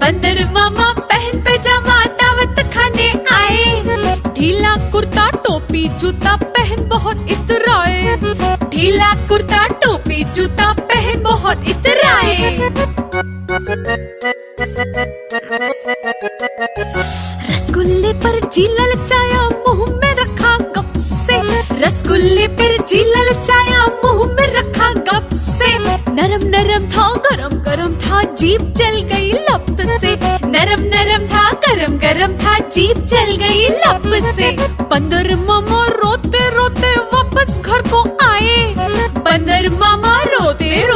बंदर मामा पहन पैजामा दावत खाने आए। ढीला कुर्ता टोपी जूता पहन बहुत इतराए। ढीला कुर्ता टोपी जूता पहन बहुत इतराए। रसगुल्ले पर जी ललचाया मुंह में रखा गप से। रसगुल्ले पर जी ललचाया मुंह में रखा गप से। नरम नरम था गरम गरम था जीभ जल गई लप से। नरम नरम था गरम गरम था जीभ जल गई लप से। बंदर मामा रोते रोते वापस घर को आए। बंदर मामा रोते रोते